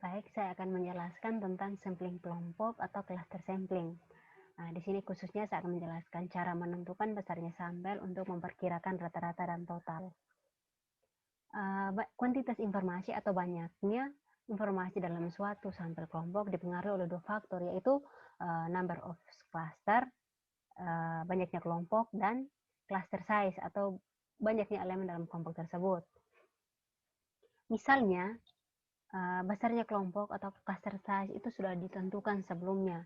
Baik, saya akan menjelaskan tentang sampling kelompok atau cluster sampling. Nah, di sini khususnya saya akan menjelaskan cara menentukan besarnya sampel untuk memperkirakan rata-rata dan total. Kuantitas informasi atau banyaknya informasi dalam suatu sampel kelompok dipengaruhi oleh dua faktor, yaitu number of cluster, banyaknya kelompok, dan cluster size atau banyaknya elemen dalam kelompok tersebut. Misalnya, besarnya kelompok atau cluster size itu sudah ditentukan sebelumnya.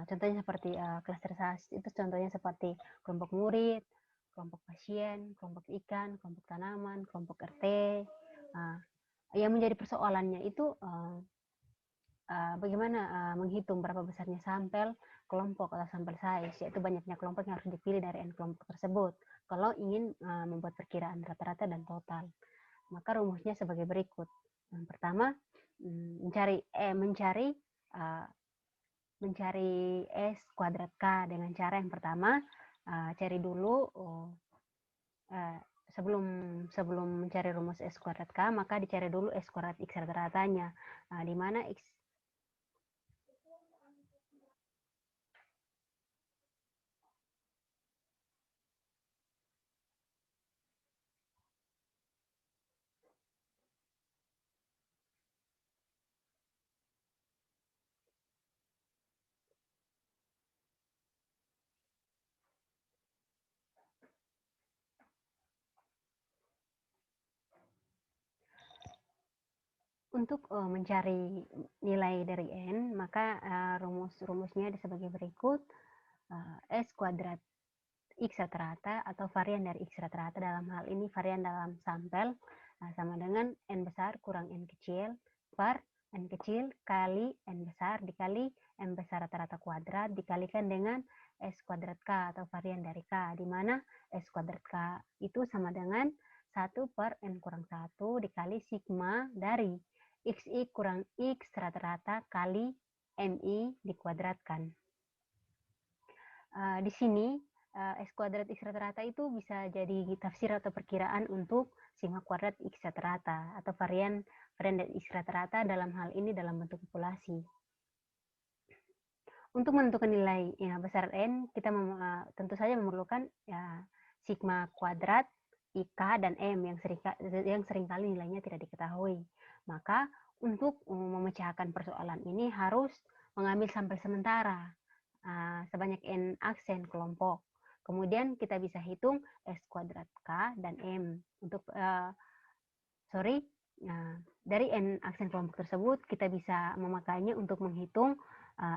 Contohnya seperti cluster size itu contohnya seperti kelompok murid, kelompok pasien, kelompok ikan, kelompok tanaman, kelompok RT. Yang menjadi persoalannya itu bagaimana menghitung berapa besarnya sampel kelompok atau sampel size, yaitu banyaknya kelompok yang harus dipilih dari N kelompok tersebut kalau ingin membuat perkiraan rata-rata dan total. Maka rumusnya sebagai berikut. Yang pertama, mencari S kuadrat K dengan cara yang pertama, cari dulu sebelum mencari rumus S kuadrat K, maka dicari dulu S kuadrat X rata-ratanya, di mana X untuk mencari nilai dari N, maka rumusnya sebagai berikut. S kuadrat X rata-rata atau varian dari X rata-rata, dalam hal ini varian dalam sampel, sama dengan N besar kurang N kecil per N kecil kali N besar dikali N besar rata-rata kuadrat dikalikan dengan S kuadrat K atau varian dari K, di mana S kuadrat K itu sama dengan 1 per N kurang 1 dikali sigma dari XI kurang X rata-rata kali MI dikuadratkan. Di sini S kuadrat X rata-rata itu bisa jadi tafsir atau perkiraan untuk sigma kuadrat X rata-rata atau varian dari X rata-rata, dalam hal ini dalam bentuk populasi. Untuk menentukan nilai besar N, kita tentu saja memerlukan sigma kuadrat, IK, dan M yang seringkali nilainya tidak diketahui. Maka untuk memecahkan persoalan ini harus mengambil sampel sementara sebanyak N aksen kelompok. Kemudian kita bisa hitung S kuadrat K dan M. Dari N aksen kelompok tersebut kita bisa memakainya untuk menghitung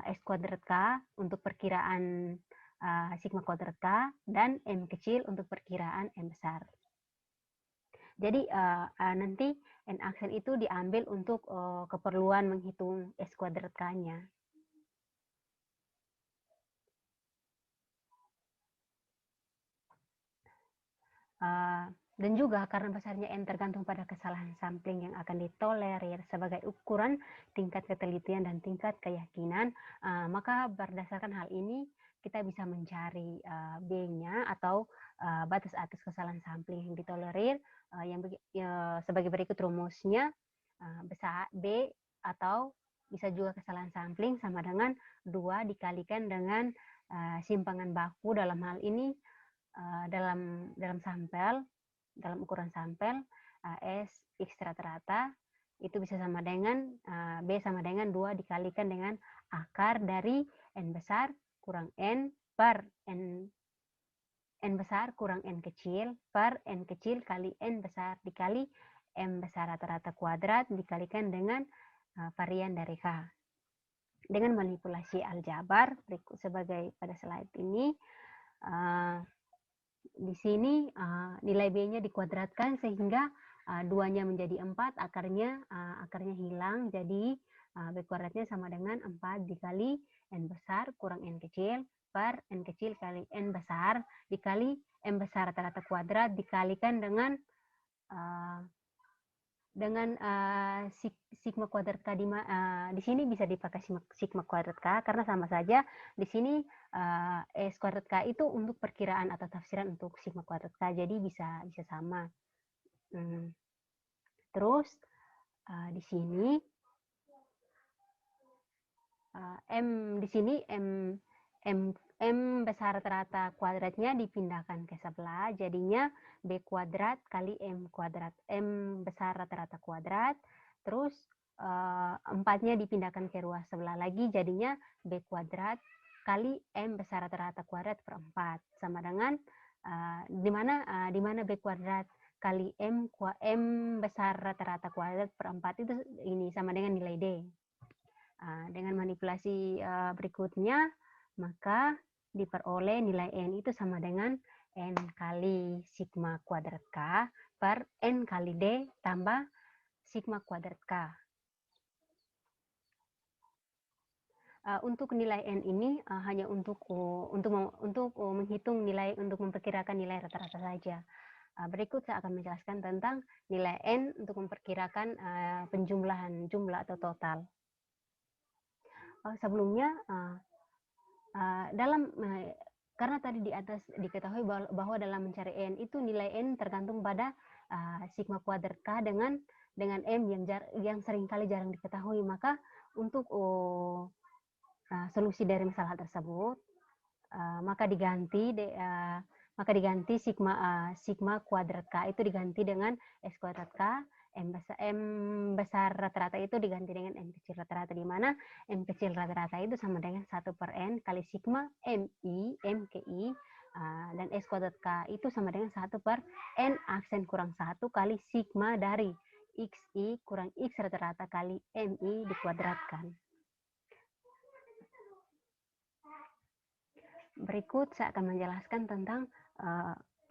S kuadrat K untuk perkiraan sigma kuadrat K dan M kecil untuk perkiraan M besar. Jadi nanti N aksen itu diambil untuk keperluan menghitung S kuadrat K-nya. Dan juga karena besarnya N tergantung pada kesalahan sampling yang akan ditolerir sebagai ukuran tingkat ketelitian dan tingkat keyakinan, maka berdasarkan hal ini kita bisa mencari B-nya atau batas atas kesalahan sampling yang ditolerir, sebagai berikut rumusnya. Besar B atau bisa juga kesalahan sampling sama dengan 2 dikalikan dengan simpangan baku, dalam hal ini dalam sampel, dalam ukuran sampel S X rata-rata itu bisa sama dengan B sama dengan 2 dikalikan dengan akar dari N besar kurang N per N besar kurang N kecil per N kecil kali N besar dikali M besar rata-rata kuadrat dikalikan dengan varian dari K. Dengan manipulasi aljabar berikut sebagai pada slide ini, di sini nilai B-nya dikuadratkan sehingga 2-nya menjadi 4, akarnya hilang, jadi B kuadratnya sama dengan 4 dikali N besar kurang N kecil per N kecil kali N besar dikali M besar rata-rata kuadrat dikalikan dengan sigma kuadrat K. Di sini bisa dipakai sigma kuadrat K karena sama saja di sini S kuadrat K itu untuk perkiraan atau tafsiran untuk sigma kuadrat K, jadi bisa sama. Terus di sini M di sini M besar rata-rata kuadratnya dipindahkan ke sebelah, jadinya B kuadrat kali M kuadrat. M besar rata-rata kuadrat, terus 4-nya dipindahkan ke ruas sebelah lagi, jadinya B kuadrat kali M besar rata-rata kuadrat per 4. Sama dengan di mana B kuadrat kali M besar rata-rata kuadrat per 4 itu ini sama dengan nilai D. Dengan manipulasi berikutnya, maka diperoleh nilai N itu sama dengan N kali sigma kuadrat K per N kali D tambah sigma kuadrat K. Untuk nilai N ini hanya untuk menghitung nilai, untuk memperkirakan nilai rata-rata saja. Berikut saya akan menjelaskan tentang nilai N untuk memperkirakan penjumlahan jumlah atau total. Sebelumnya karena tadi di atas diketahui bahwa dalam mencari N itu nilai N tergantung pada sigma kuadrat K dengan M yang seringkali jarang diketahui. Maka untuk solusi dari masalah tersebut maka diganti sigma kuadrat K itu diganti dengan S kuadrat K. M besar rata-rata itu diganti dengan M kecil rata-rata, di mana M kecil rata-rata itu sama dengan 1 per N kali sigma M ke I, dan S kuadrat K itu sama dengan 1 per N aksen kurang 1 kali sigma dari XI kurang X rata-rata kali MI dikuadratkan. Berikut saya akan menjelaskan tentang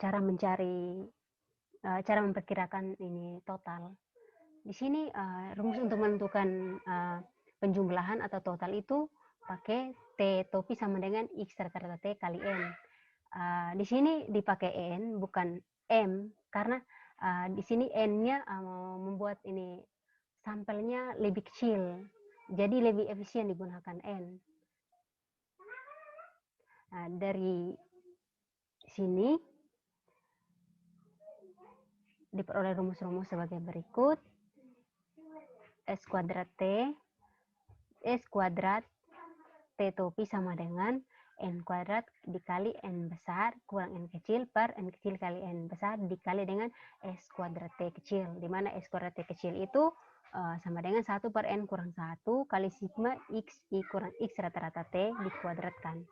cara memperkirakan ini total. Di sini rumus untuk menentukan penjumlahan atau total itu pakai T topi sama dengan X rata-rata T kali N. Di sini dipakai N bukan M karena di sini N-nya membuat ini sampelnya lebih kecil, jadi lebih efisien digunakan N. Dari sini diperoleh rumus-rumus sebagai berikut. S kuadrat T topi sama dengan N kuadrat dikali N besar kurang N kecil per N kecil kali N besar dikali dengan S kuadrat T kecil, di mana S kuadrat T kecil itu sama dengan 1 per N kurang 1 kali sigma XI kurang X rata-rata T dikuadratkan.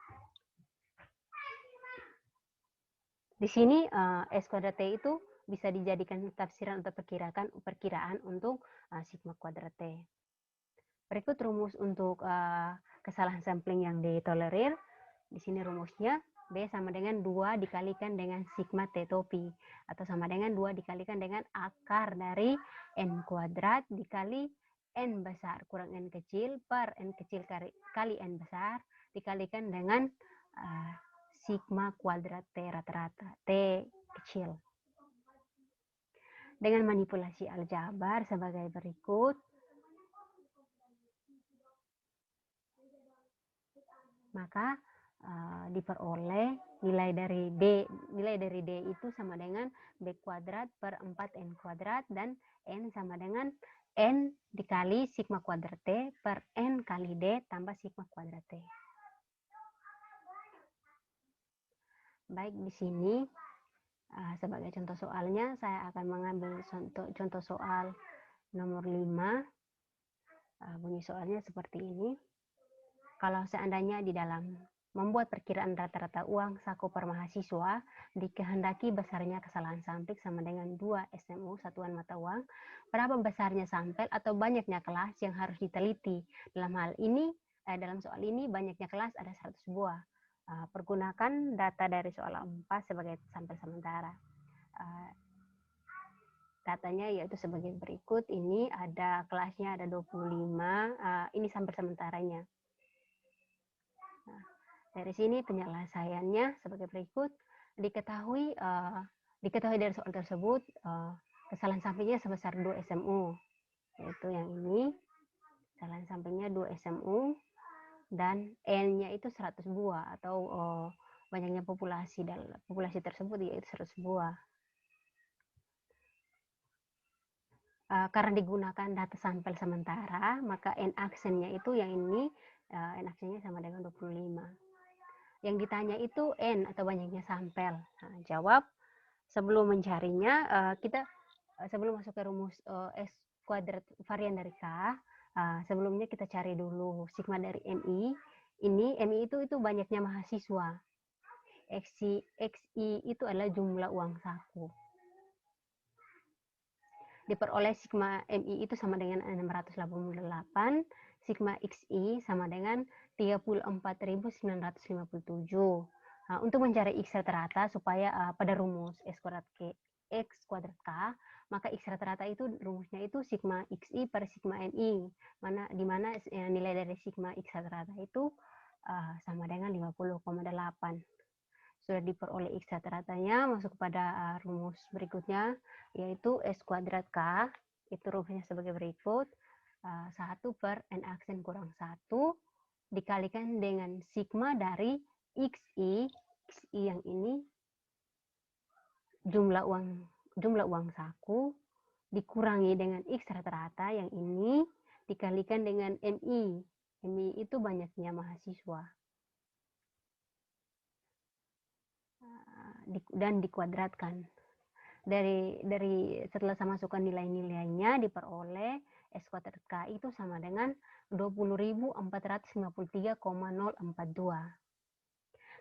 Di sini S kuadrat T itu bisa dijadikan tafsiran atau perkiraan untuk sigma kuadrat T. Berikut rumus untuk kesalahan sampling yang ditolerir. Di sini rumusnya B sama dengan 2 dikalikan dengan sigma T topi, atau sama dengan 2 dikalikan dengan akar dari N kuadrat dikali N besar kurang N kecil per N kecil kali N besar dikalikan dengan sigma kuadrat T rata-rata, T kecil. Dengan manipulasi aljabar sebagai berikut. Maka diperoleh nilai dari D itu sama dengan B kuadrat per 4N kuadrat, dan N sama dengan N dikali sigma kuadrat T per N kali D tambah sigma kuadrat T. Baik, di sini sebagai contoh soalnya saya akan mengambil contoh soal nomor 5. Bunyi soalnya seperti ini. Kalau seandainya di dalam membuat perkiraan rata-rata uang saku per mahasiswa dikehendaki besarnya kesalahan sampling sama dengan 2 SMU satuan mata uang, berapa besarnya sampel atau banyaknya kelas yang harus diteliti? Dalam hal ini, dalam soal ini banyaknya kelas ada 100 buah. Pergunakan data dari soal 4 sebagai sampel sementara. Datanya yaitu sebagai berikut. Ini ada kelasnya ada 25, ini sampel sementaranya. Dari sini penyelesaiannya sebagai berikut. Diketahui dari soal tersebut kesalahan sampingnya sebesar 2 SMU, yaitu yang ini. Kesalahan sampingnya 2 SMU dan N-nya itu 100 buah, atau banyaknya populasi tersebut yaitu 100 buah. Karena digunakan data sampel sementara, maka N aksennya itu yang ini N aksinya sama dengan 25. Yang ditanya itu N atau banyaknya sampel. Nah, jawab sebelum mencarinya, kita sebelum masuk ke rumus S kuadrat varian dari K, sebelumnya kita cari dulu sigma dari MI. Ini MI itu banyaknya mahasiswa. XI itu adalah jumlah uang saku. Diperoleh sigma MI itu sama dengan 688, sigma XI sama dengan 34.957. Nah, untuk mencari X rata-rata supaya pada rumus X kuadrat K, maka X rata-rata itu rumusnya itu sigma XI per sigma MI, di mana nilai dari sigma X rata-rata itu sama dengan 50,8. Sudah diperoleh X rata-ratanya, masuk kepada rumus berikutnya, yaitu S kuadrat K. Itu rumusnya sebagai berikut. 1 per N aksen kurang 1 dikalikan dengan sigma dari XI. XI yang ini jumlah uang saku dikurangi dengan X rata-rata yang ini dikalikan dengan MI. MI itu banyaknya mahasiswa. Dan dikuadratkan. Dari setelah saya masukkan nilai-nilainya, diperoleh S kuadrat K itu sama dengan 20.453,042.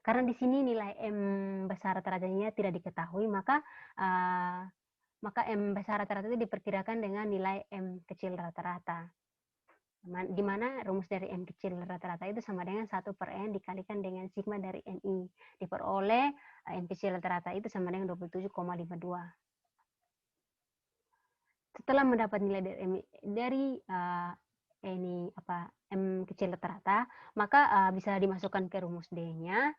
Karena di sini nilai M besar rata-ratanya tidak diketahui, maka M besar rata-rata itu diperkirakan dengan nilai M kecil rata-rata. Di mana rumus dari M kecil rata-rata itu sama dengan 1 per N dikalikan dengan sigma dari MI. Diperoleh M kecil rata-rata itu sama dengan 27,52. Setelah mendapat nilai dari M kecil rata-rata, maka bisa dimasukkan ke rumus D-nya.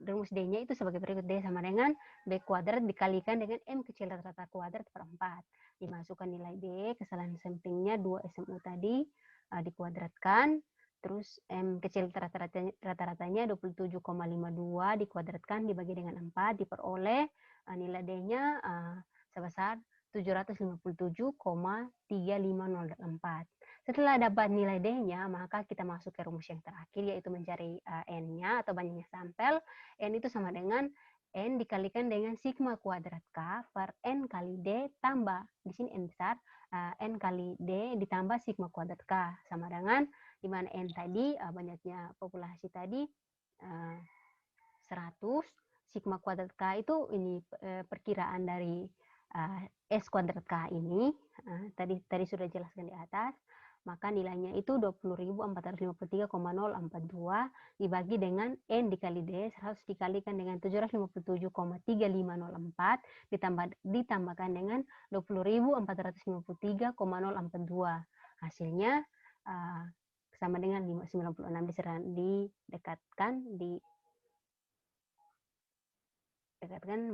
Rumus D-nya itu sebagai berikut: D sama dengan B kuadrat dikalikan dengan M kecil rata-rata kuadrat per 4. Dimasukkan nilai D, kesalahan samplingnya 2 SMU tadi, dikuadratkan, terus M kecil rata-ratanya 27,52 dikuadratkan dibagi dengan 4, diperoleh nilai D-nya sebesar 757,3504. Setelah dapat nilai D-nya, maka kita masuk ke rumus yang terakhir, yaitu mencari N-nya atau banyaknya sampel. N itu sama dengan N dikalikan dengan sigma kuadrat K per N kali D tambah, di sini N besar, N kali D ditambah sigma kuadrat K, sama dengan, di mana N tadi, banyaknya populasi tadi 100, sigma kuadrat K itu ini perkiraan dari S kuadrat K ini, tadi sudah jelaskan di atas, maka nilainya itu 20.453,042 dibagi dengan N dikali D, 100 dikalikan dengan 757,3504 ditambahkan dengan 20.453,042. Hasilnya sama dengan 96, didekatkan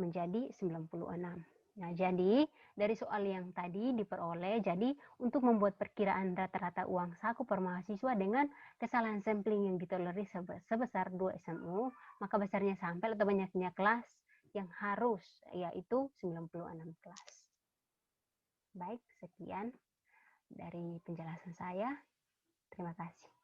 menjadi 96. Nah, jadi dari soal yang tadi diperoleh, jadi untuk membuat perkiraan rata-rata uang saku per mahasiswa dengan kesalahan sampling yang ditolerir sebesar 2 SMU, maka besarnya sampel atau banyaknya kelas yang harus, yaitu 96 kelas. Baik, sekian dari penjelasan saya. Terima kasih.